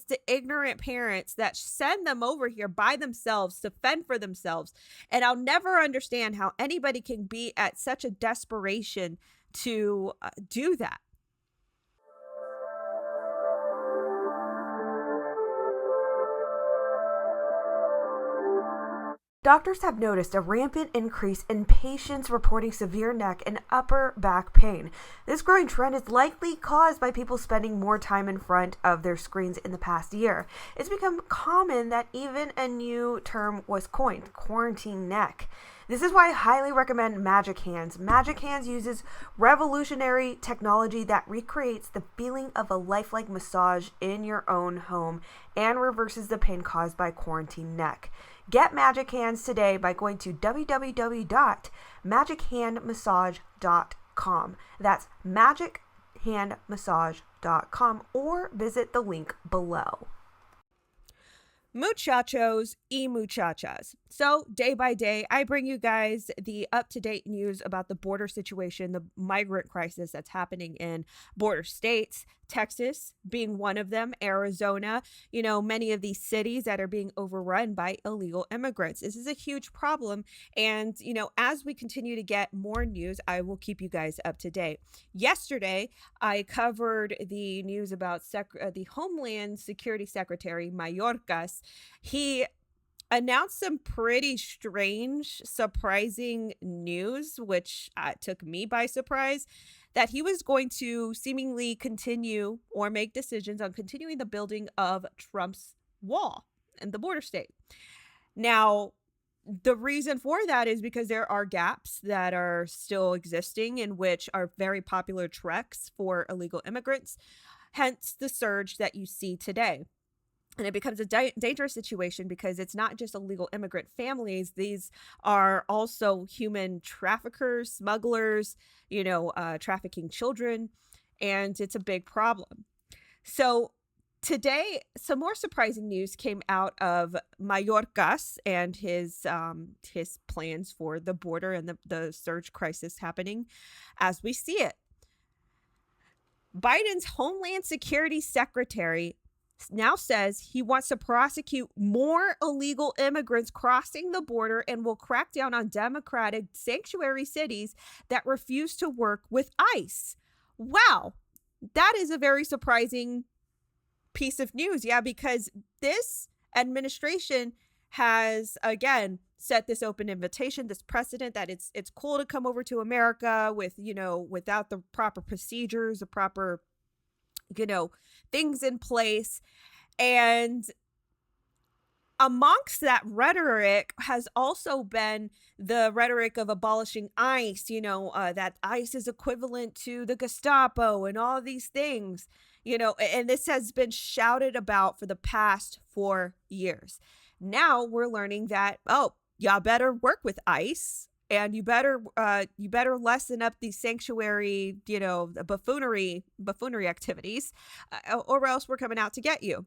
to ignorant parents that send them over here by themselves to fend for themselves. And I'll never understand how anybody can be at such a desperation to do that. Doctors have noticed a rampant increase in patients reporting severe neck and upper back pain. This growing trend is likely caused by people spending more time in front of their screens in the past year. It's become common that even a new term was coined, quarantine neck. This is why I highly recommend Magic Hands. Magic Hands uses revolutionary technology that recreates the feeling of a lifelike massage in your own home and reverses the pain caused by quarantine neck. Get Magic Hands today by going to www.magichandmassage.com. That's magichandmassage.com, or visit the link below. Muchachos y muchachas. So day by day, I bring you guys the up-to-date news about the border situation, the migrant crisis that's happening in border states, Texas being one of them, Arizona, many of these cities that are being overrun by illegal immigrants. This is a huge problem. And, as we continue to get more news, I will keep you guys up to date. Yesterday, I covered the news about the Homeland Security Secretary, Mayorkas. He announced some pretty strange, surprising news, which took me by surprise, that he was going to seemingly continue or make decisions on continuing the building of Trump's wall in the border state. Now, the reason for that is because there are gaps that are still existing in which are very popular treks for illegal immigrants, hence the surge that you see today. And it becomes a dangerous situation because it's not just illegal immigrant families. These are also human traffickers, smugglers, trafficking children, and it's a big problem. So today, some more surprising news came out of Mayorkas and his plans for the border and the surge crisis happening as we see it. Biden's Homeland Security Secretary now says he wants to prosecute more illegal immigrants crossing the border and will crack down on Democratic sanctuary cities that refuse to work with ICE. Wow, that is a very surprising piece of news. Yeah, because this administration has, again, set this open invitation, this precedent that it's cool to come over to America with, without the proper procedures, the proper things in place. And amongst that rhetoric has also been the rhetoric of abolishing ICE, that ICE is equivalent to the Gestapo and all these things, and this has been shouted about for the past 4 years. Now we're learning that, y'all better work with ICE. And you better lessen up these sanctuary, buffoonery activities, or else we're coming out to get you.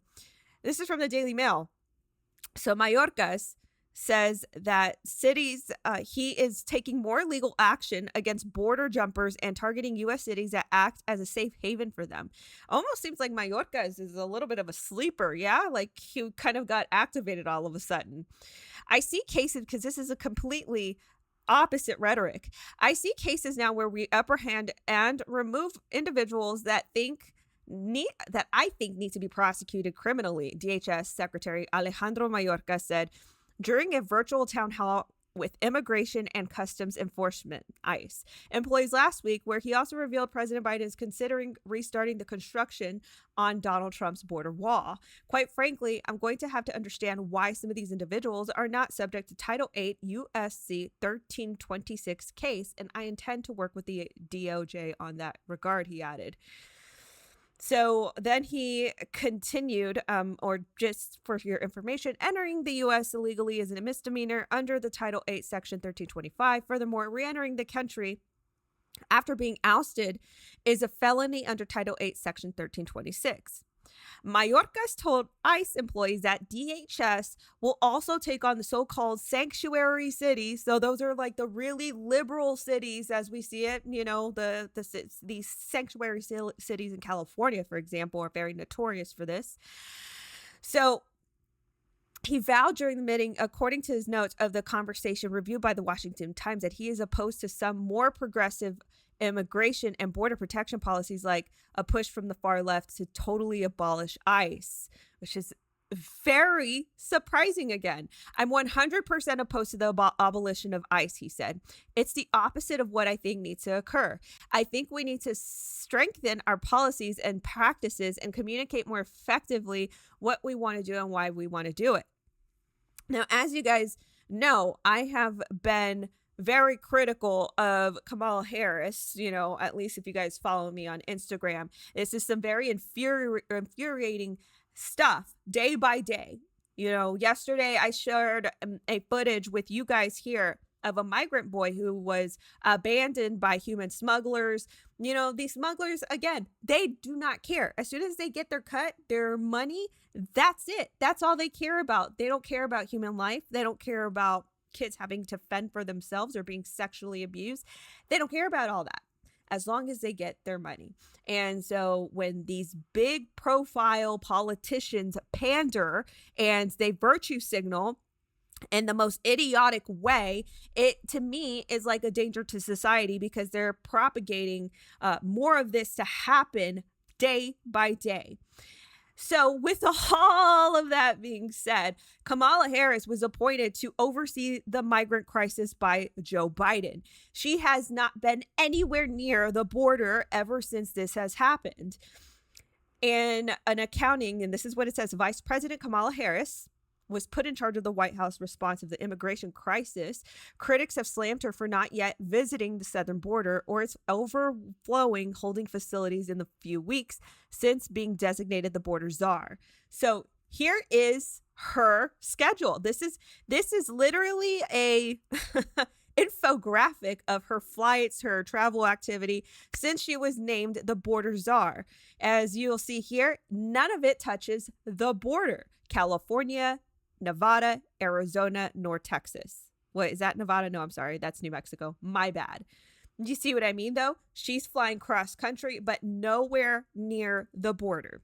This is from the Daily Mail. So Mayorkas says that cities, he is taking more legal action against border jumpers and targeting U.S. cities that act as a safe haven for them. Almost seems like Mayorkas is a little bit of a sleeper, yeah? Like he kind of got activated all of a sudden. I see cases, because this is a completely opposite rhetoric. I see cases now where we upper hand and remove individuals that I think need to be prosecuted criminally. DHS Secretary Alejandro Mayorkas said during a virtual town hall with Immigration and Customs Enforcement, ICE, employees last week, where he also revealed President Biden is considering restarting the construction on Donald Trump's border wall. Quite frankly, I'm going to have to understand why some of these individuals are not subject to Title 8 U.S.C. 1326 case, and I intend to work with the DOJ on that regard, he added. So then he continued, or just for your information, entering the U.S. illegally is a misdemeanor under the Title 8, Section 1325. Furthermore, re-entering the country after being ousted is a felony under Title 8, Section 1326. Mayorkas told ICE employees that DHS will also take on the so-called sanctuary cities. So those are like the really liberal cities as we see it. These sanctuary cities in California, for example, are very notorious for this. So he vowed during the meeting, according to his notes of the conversation reviewed by the Washington Times, that he is opposed to some more progressive immigration and border protection policies, like a push from the far left to totally abolish ICE, which is very surprising again. I'm 100% opposed to the abolition of ICE, he said. It's the opposite of what I think needs to occur. I think we need to strengthen our policies and practices and communicate more effectively what we want to do and why we want to do it. Now, as you guys know, I have been very critical of Kamala Harris, at least if you guys follow me on Instagram. This is some very infuriating stuff day by day. Yesterday I shared a footage with you guys here of a migrant boy who was abandoned by human smugglers. These smugglers, again, they do not care. As soon as they get their cut, their money, that's it. That's all they care about. They don't care about human life. They don't care about kids having to fend for themselves or being sexually abused. They don't care about all that, as long as they get their money. And so when these big profile politicians pander and they virtue signal in the most idiotic way, it to me is like a danger to society, because they're propagating more of this to happen day by day. So with all of that being said, Kamala Harris was appointed to oversee the migrant crisis by Joe Biden. She has not been anywhere near the border ever since this has happened. In an accounting, and this is what it says, Vice President Kamala Harris was put in charge of the White House response of the immigration crisis. Critics have slammed her for not yet visiting the southern border or its overflowing holding facilities in the few weeks since being designated the border czar. So here is her schedule. This is literally a infographic of her flights, her travel activity since she was named the border czar. As you'll see here, none of it touches the border. California, Nevada, Arizona, nor Texas. What is that? Nevada? No, I'm sorry. That's New Mexico. My bad. You see what I mean, though? She's flying cross country, but nowhere near the border.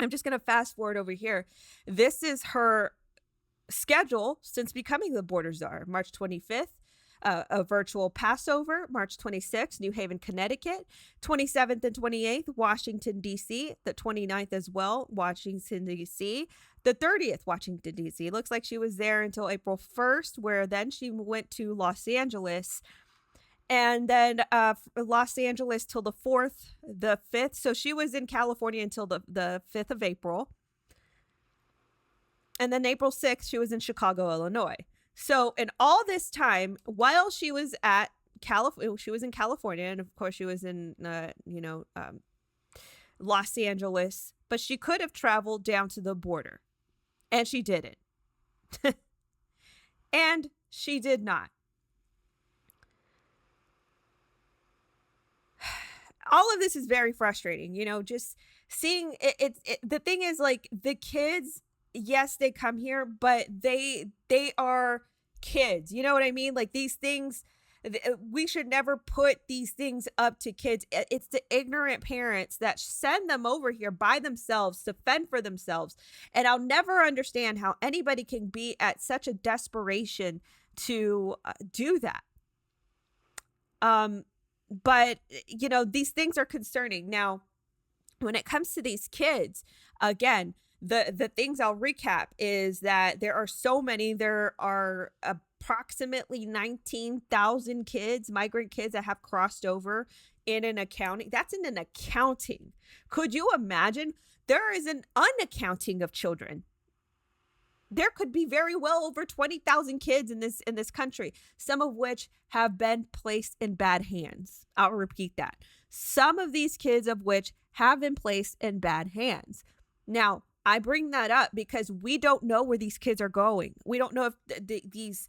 I'm just going to fast forward over here. This is her schedule since becoming the border czar. March 25th, a virtual Passover. March 26th, New Haven, Connecticut. 27th and 28th, Washington, D.C. The 29th as well, Washington, D.C. The 30th, Washington, D.C. Looks like she was there until April 1st, where then she went to Los Angeles. And then Los Angeles till the 4th, the 5th. So she was in California until the 5th of April. And then April 6th, she was in Chicago, Illinois. So in all this time, while she was at she was in California, and of course she was in, Los Angeles, but she could have traveled down to the border, and she didn't. And she did not. All of this is very frustrating, just seeing it. The thing is, like, the kids, yes, they come here, but they are kids. You know what I mean? Like, these things, we should never put these things up to kids. It's the ignorant parents that send them over here by themselves to fend for themselves. And I'll never understand how anybody can be at such a desperation to do that. But, these things are concerning. Now, when it comes to these kids, again, the things I'll recap is that there are so many. There are approximately 19,000 kids, migrant kids, that have crossed over in an accounting. That's in an accounting. Could you imagine? There is an unaccounting of children. There could be very well over 20,000 kids in this country, some of which have been placed in bad hands. I'll repeat that. Some of these kids of which have been placed in bad hands. Now, I bring that up because we don't know where these kids are going. We don't know if these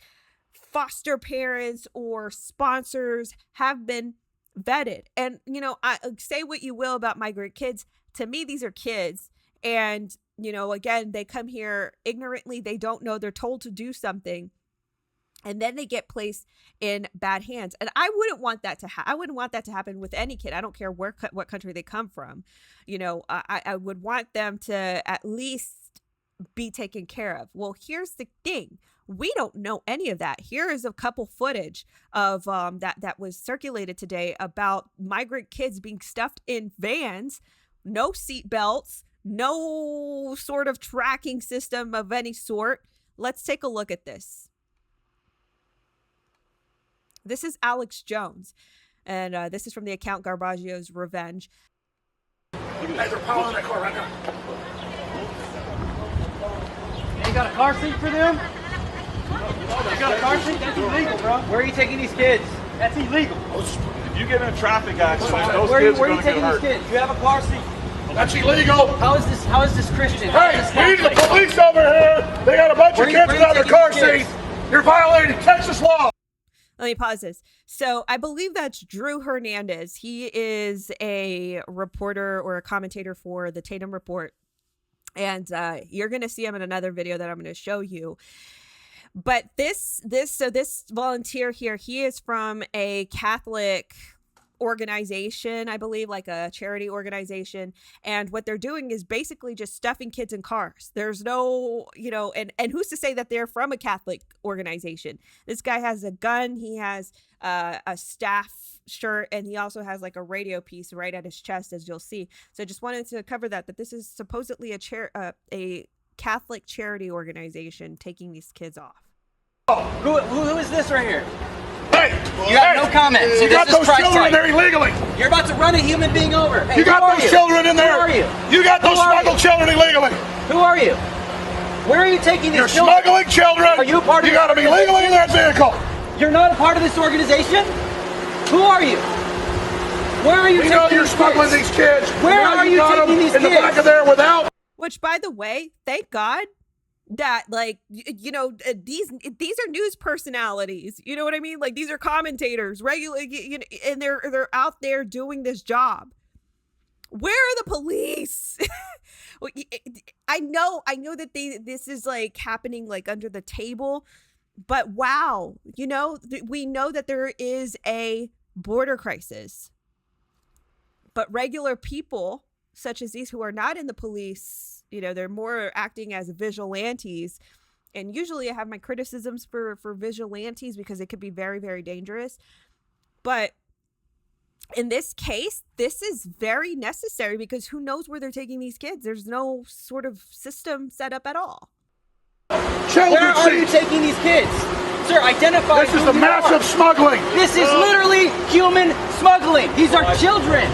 foster parents or sponsors have been vetted. And, I say what you will about migrant kids. To me, these are kids. And, again, they come here ignorantly. They don't know. They're told to do something. And then they get placed in bad hands. And I wouldn't want that to I wouldn't want that to happen with any kid. I don't care what country they come from. I would want them to at least be taken care of. Well, here's the thing. We don't know any of that. Here is a couple footage of that was circulated today about migrant kids being stuffed in vans, no seat belts, no sort of tracking system of any sort. Let's take a look at this. This is Alex Jones, and this is from the account 𝘕𝘵𝘃𝘠𝑗𝑎's Revenge. Hey, they're piling that car right now. You got a car seat for them? You got a car seat? That's illegal, bro. Where are you taking these kids? That's illegal. If you get in a traffic accident, those kids are going to get hurt. Kids? You have a car seat. That's illegal. How is this Christian? Hey, we need the police over here. They got a bunch of kids without their car seats. You're violating Texas law. Let me pause this. So I believe that's 𝘕𝘂𝘓. He is a reporter or a commentator for the Tatum Report. And you're going to see him in another video that I'm going to show you. But this volunteer here, he is from a Catholic organization, I believe, like a charity organization. And what they're doing is basically just stuffing kids in cars. There's no, and who's to say that they're from a Catholic organization? This guy has a gun. He has a staff shirt, and he also has like a radio piece right at his chest, as you'll see. So I just wanted to cover that this is supposedly a Catholic charity organization taking these kids off. Who is this right here? Hey, you have no comment. See, you got those children in there illegally. You're about to run a human being over. Hey, you got those children in there. Who are you? You got those smuggled children illegally. Who are you? Where are you taking these children? You're smuggling children. Are you a part of You got to be legally in that vehicle. You're not a part of this organization? Who are you? Where are you taking these kids? We know you're smuggling these kids. Where are you taking these kids? In the back of there without. Which, by the way, thank God that, like, these are news personalities. You know what I mean? Like, these are commentators, regular, and they're out there doing this job. Where are the police? I know that this is like happening like under the table, but wow, we know that there is a border crisis, but regular people such as these who are not in the police, they're more acting as vigilantes. And usually I have my criticisms for vigilantes because it could be very, very dangerous. But in this case, this is very necessary because who knows where they're taking these kids? There's no sort of system set up at all. Where are you taking these kids? Sir, identify. This is the massive smuggling. This is literally human smuggling. These are children.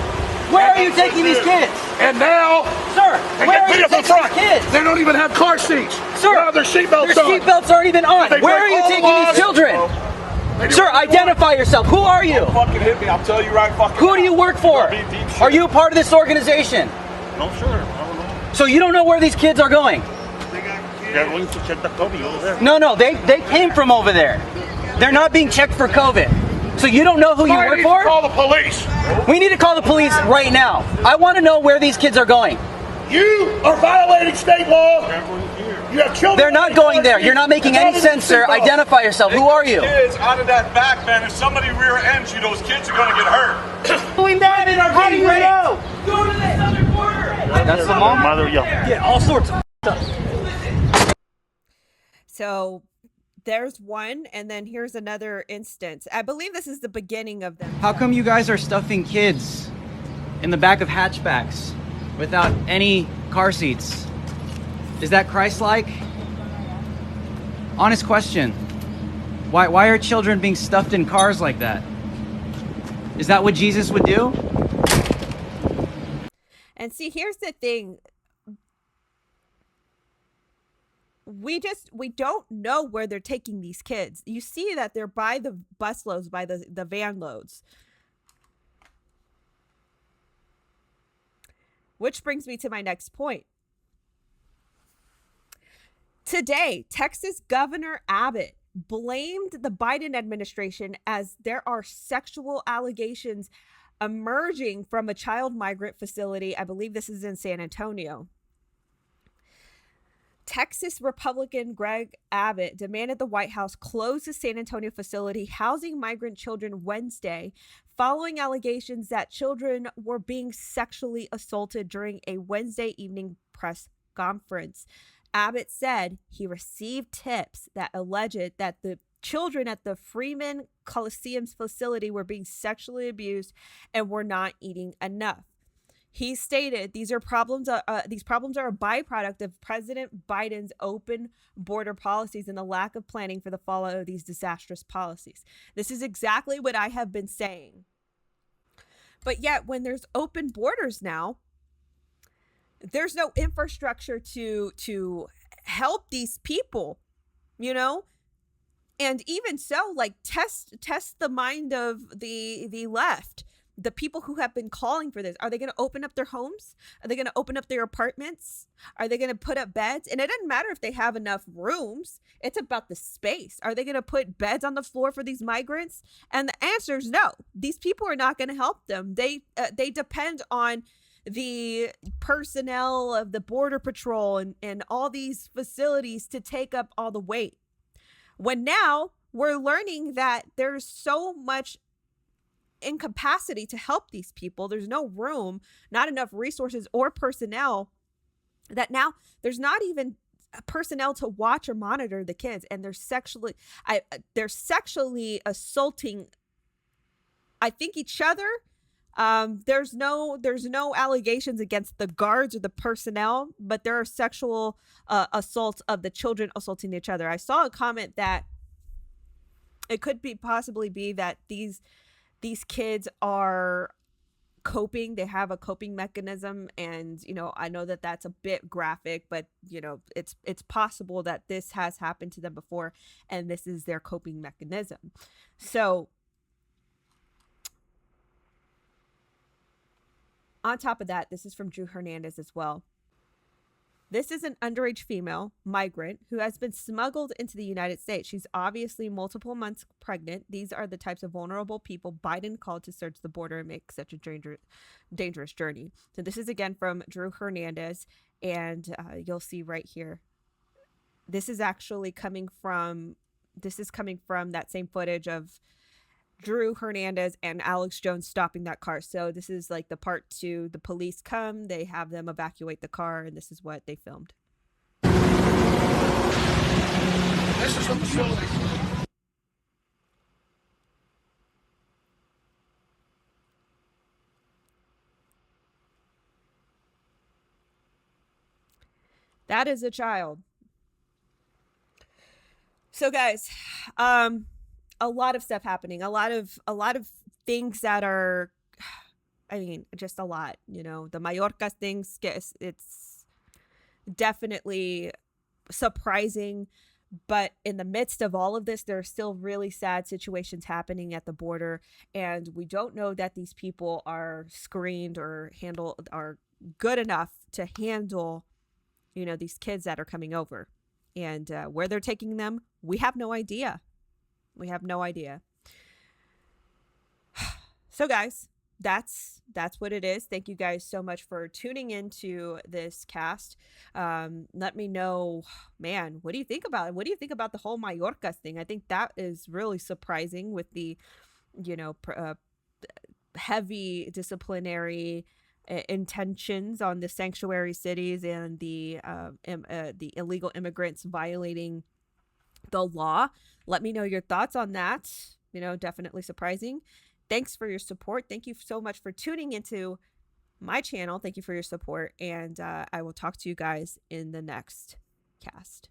Where are you taking these kids? And now, sir, where are you taking these kids? They don't even have car seats. Sir, they have their seatbelts on. Their seatbelts aren't even on. Where are you taking these children? Sir, identify yourself. Who are you? Don't fucking hit me. I'll tell you right fucking Who do you work for? Are you a part of this organization? No, sure. I don't know. So you don't know where these kids are going? They're going to check the COVID over there. No, they came from over there. They're not being checked for COVID. So you don't know who you work for? Call the police. We need to call the police right now. I want to know where these kids are going. You are violating state law. You have children. They're not going there. You're not making any sense, sir. Identify yourself. Who are you? Kids out of that back, man. If somebody rear ends you, those kids are going to get hurt. Doing that in our How do you know? Go to the southern border. That's the mom. Mother, yeah. Yeah, all sorts of stuff. So there's one, and then here's another instance. I believe this is the beginning of them. How come you guys are stuffing kids in the back of hatchbacks without any car seats? Is that Christ-like? Honest question. Why are children being stuffed in cars like that? Is that what Jesus would do? And see, here's the thing. We don't know where they're taking these kids. You see that they're by the bus loads, by the van loads. Which brings me to my next point. Today, Texas Governor Abbott blamed the Biden administration as there are sexual allegations emerging from a child migrant facility. I believe this is in San Antonio. Texas Republican Greg Abbott demanded the White House close the San Antonio facility housing migrant children Wednesday, following allegations that children were being sexually assaulted during a Wednesday evening press conference. Abbott said he received tips that alleged that the children at the Freeman Coliseum's facility were being sexually abused and were not eating enough. He stated these problems are a byproduct of President Biden's open border policies and the lack of planning for the fallout of these disastrous policies. This is exactly what I have been saying. But yet, when there's open borders now, there's no infrastructure to help these people, you know? And even so, like, test the mind of the left. The people who have been calling for this, are they going to open up their homes? Are they going to open up their apartments? Are they going to put up beds? And it doesn't matter if they have enough rooms. It's about the space. Are they going to put beds on the floor for these migrants? And the answer is no. These people are not going to help them. They depend on the personnel of the Border Patrol and all these facilities to take up all the weight. When now we're learning that there's so much incapacity to help these people, there's no room, not enough resources or personnel, that now there's not even personnel to watch or monitor the kids, and they're sexually assaulting, I think, each other. There's no allegations against the guards or the personnel, but there are sexual assaults of the children assaulting each other. I saw a comment that it could possibly be that these kids are coping. They have a coping mechanism, and I know that that's a bit graphic, but it's possible that this has happened to them before, and this is their coping mechanism. So on top of that, this is from Drew Hernandez as well. This is an underage female migrant who has been smuggled into the United States. She's obviously multiple months pregnant. These are the types of vulnerable people Biden called to search the border and make such a dangerous journey. So this is again from Drew Hernandez, and you'll see right here. This is actually coming from that same footage of Drew Hernandez and Alex Jones stopping that car. So this is like the part 2. The police come, they have them evacuate the car, and this is what they filmed. This is the facility. That is a child. So guys, a lot of stuff happening, a lot of things that are, just a lot, the Mallorca things, it's definitely surprising, but in the midst of all of this, there are still really sad situations happening at the border, and we don't know that these people are screened or are good enough to handle, these kids that are coming over, and where they're taking them, we have no idea. We have no idea. So guys, that's what it is. Thank you guys so much for tuning into this cast. Let me know, man, what do you think about it? What do you think about the whole Mallorca thing? I think that is really surprising with the, heavy disciplinary intentions on the sanctuary cities and the illegal immigrants violating the law. Let me know your thoughts on that. Definitely surprising. Thanks for your support. Thank you so much for tuning into my channel. Thank you for your support, and I will talk to you guys in the next cast.